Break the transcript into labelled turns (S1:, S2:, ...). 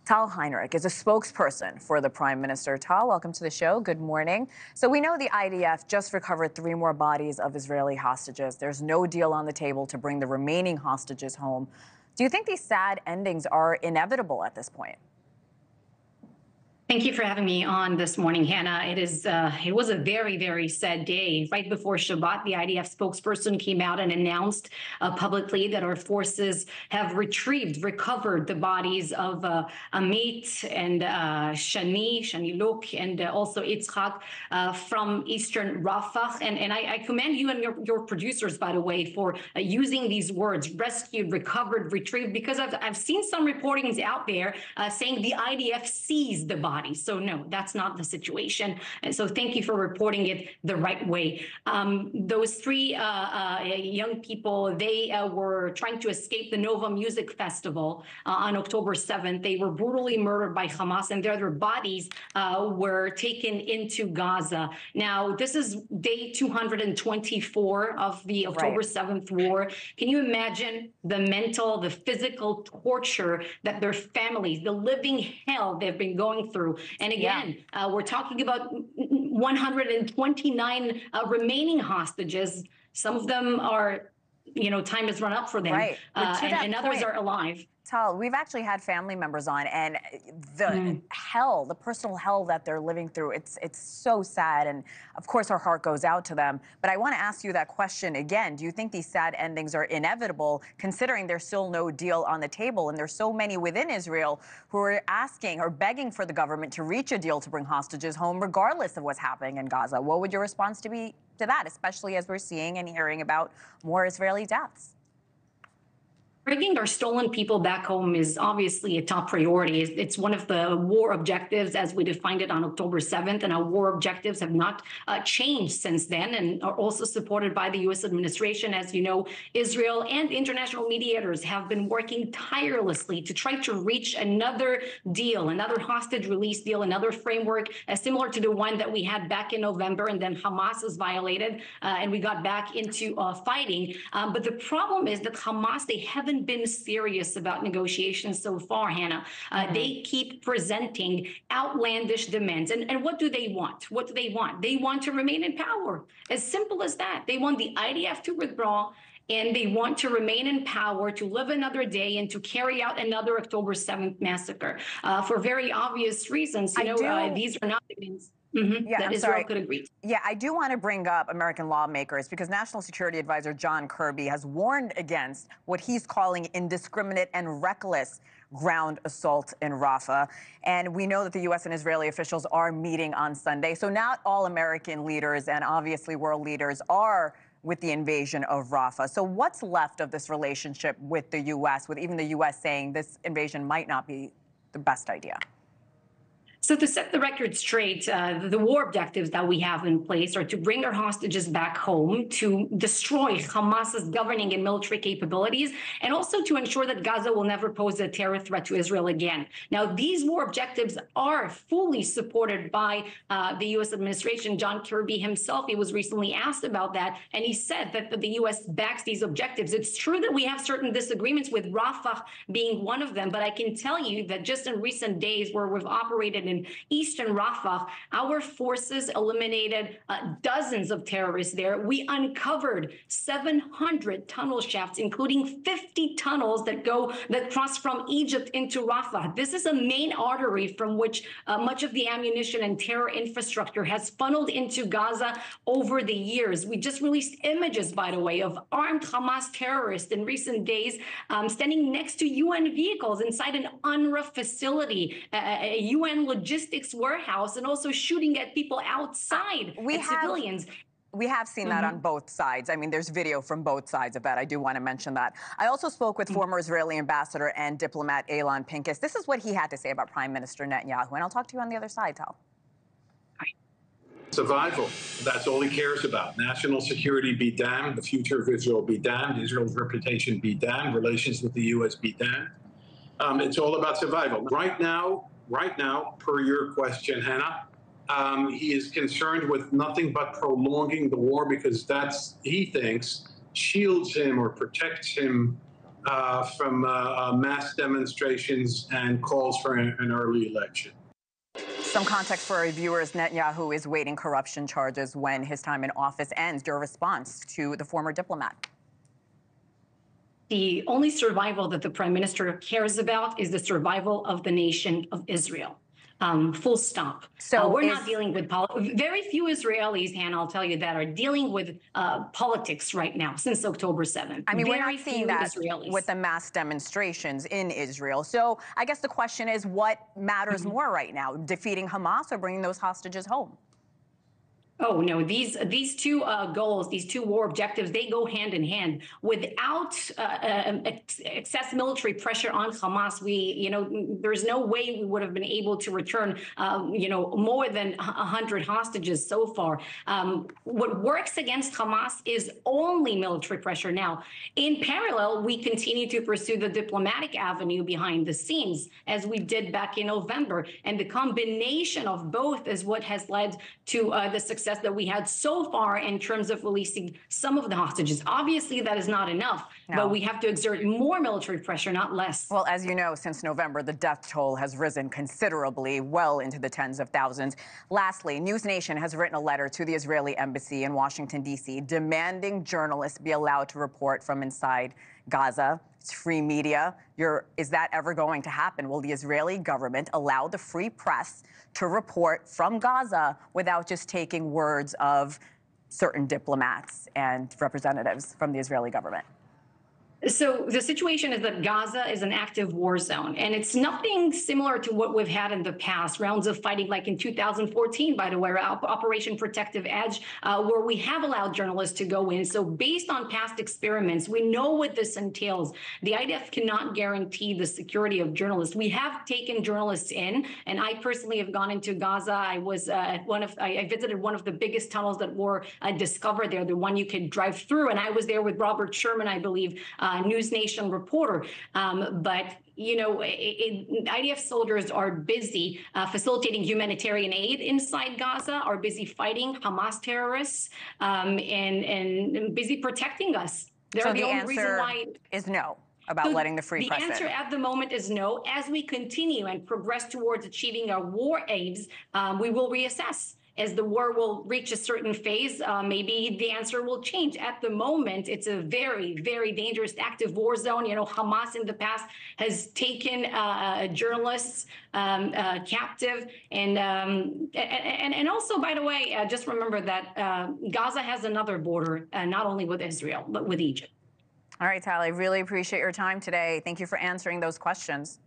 S1: Tal Heinrich is a spokesperson for the Prime Minister. Tal, welcome to the show. Good morning. So we know the IDF just recovered 3 more bodies of Israeli hostages. There's no deal on the table to bring the remaining hostages home. Do you think these sad endings are inevitable at this point?
S2: Thank you for having me on this morning, Hannah. It was a very, very sad day. Right before Shabbat, the IDF spokesperson came out and announced publicly that our forces have recovered the bodies of Amit and Shani Luk, and also Itzhak from Eastern Rafah. And I commend you and your producers, by the way, for using these words, rescued, recovered, retrieved, because I've seen some reportings out there saying the IDF seized the bodies. So no, that's not the situation. And so thank you for reporting it the right way. Those 3 young people, they were trying to escape the Nova Music Festival on October 7th. They were brutally murdered by Hamas, and their bodies were taken into Gaza. Now, this is day 224 of the October 7th war. Can you imagine the mental, the physical torture that their families, the living hell they've been going through? And again, we're talking about 129 remaining hostages. Some of them are, time has run up for them, and others are alive.
S1: Tal, we've actually had family members on, and the hell, the personal hell that they're living through, it's so sad, and of course our heart goes out to them. But I want to ask you that question again. Do you think these sad endings are inevitable, considering there's still no deal on the table, and there's so many within Israel who are asking or begging for the government to reach a deal to bring hostages home, regardless of what's happening in Gaza? What would your response be to that, especially as we're seeing and hearing about more Israeli deaths?
S2: Bringing our stolen people back home is obviously a top priority. It's one of the war objectives as we defined it on October 7th, and our war objectives have not changed since then, and are also supported by the U.S. administration. As you know, Israel and international mediators have been working tirelessly to try to reach another deal, another hostage release deal, another framework similar to the one that we had back in November, and then Hamas was violated, and we got back into fighting. But the problem is that Hamas, they haven't been serious about negotiations so far, Hannah. They keep presenting outlandish demands. And what do they want? What do they want? They want to remain in power. As simple as that. They want the IDF to withdraw, and they want to remain in power, to live another day, and to carry out another October 7th massacre for very obvious reasons. These are not things that Israel could agree to.
S1: Yeah, I do want to bring up American lawmakers, because National Security Advisor John Kirby has warned against what he's calling indiscriminate and reckless ground assault in Rafah. And we know that the U.S. and Israeli officials are meeting on Sunday. So not all American leaders and obviously world leaders are with the invasion of Rafah. So what's left of this relationship with the U.S., with even the U.S. saying this invasion might not be the best idea?
S2: So to set the record straight, the war objectives that we have in place are to bring our hostages back home, to destroy Hamas's governing and military capabilities, and also to ensure that Gaza will never pose a terror threat to Israel again. Now, these war objectives are fully supported by the U.S. administration. John Kirby himself, he was recently asked about that, and he said that the U.S. backs these objectives. It's true that we have certain disagreements, with Rafah being one of them, but I can tell you that just in recent days, where we've operated in Eastern Rafah, our forces eliminated dozens of terrorists there. We uncovered 700 tunnel shafts, including 50 tunnels that cross from Egypt into Rafah. This is a main artery from which much of the ammunition and terror infrastructure has funneled into Gaza over the years. We just released images, by the way, of armed Hamas terrorists in recent days standing next to UN vehicles inside an UNRWA facility, a UN logistics warehouse, and also shooting at people outside, civilians.
S1: We have seen that on both sides. I mean, there's video from both sides of that. I do want to mention that. I also spoke with former Israeli ambassador and diplomat Elan Pincus. This is what he had to say about Prime Minister Netanyahu. And I'll talk to you on the other side, Tal.
S3: Survival. That's all he cares about. National security be damned. The future of Israel be damned. Israel's reputation be damned. Relations with the U.S. be damned. It's all about survival. Right now, per your question, Hannah, he is concerned with nothing but prolonging the war, because that's, he thinks, shields him or protects him from mass demonstrations and calls for an early election.
S1: Some context for our viewers: Netanyahu is waiting corruption charges when his time in office ends. Your response to the former diplomat?
S2: The only survival that the prime minister cares about is the survival of the nation of Israel. Full stop.
S1: So
S2: we're not dealing with very few Israelis, Hannah, I'll tell you, that are dealing with politics right now since October 7th.
S1: I mean,
S2: very
S1: we're not seeing that
S2: Israelis.
S1: with the mass demonstrations in Israel. So I guess the question is, what matters more right now, defeating Hamas or bringing those hostages home?
S2: Oh, no, these two goals, these two war objectives, they go hand in hand. Without excess military pressure on Hamas, there's no way we would have been able to return, more than 100 hostages so far. What works against Hamas is only military pressure now. In parallel, we continue to pursue the diplomatic avenue behind the scenes, as we did back in November. And the combination of both is what has led to the success that we had so far in terms of releasing some of the hostages. Obviously, that is not enough, but we have to exert more military pressure, not less.
S1: Well, as you know, since November, the death toll has risen considerably, well into the tens of thousands. Lastly, News Nation has written a letter to the Israeli embassy in Washington, D.C., demanding journalists be allowed to report from inside Gaza. It's free media. Is that ever going to happen? Will the Israeli government allow the free press to report from Gaza without just taking words of certain diplomats and representatives from the Israeli government?
S2: So the situation is that Gaza is an active war zone, and it's nothing similar to what we've had in the past, rounds of fighting like in 2014, by the way, Operation Protective Edge, where we have allowed journalists to go in. So based on past experiments, we know what this entails. The IDF cannot guarantee the security of journalists. We have taken journalists in, and I personally have gone into Gaza. I was I visited one of the biggest tunnels that were discovered there, the one you could drive through, and I was there with Robert Sherman, I believe, News Nation reporter. But IDF soldiers are busy facilitating humanitarian aid inside Gaza, are busy fighting Hamas terrorists, and busy protecting us.
S1: So the answer is no about letting the free press in.
S2: The answer at the moment is no. As we continue and progress towards achieving our war aims, we will reassess. As the war will reach a certain phase, maybe the answer will change. At the moment, it's a very, very dangerous active war zone. Hamas in the past has taken journalists captive. And also, by the way, just remember that Gaza has another border, not only with Israel, but with Egypt.
S1: All right, Tali, really appreciate your time today. Thank you for answering those questions.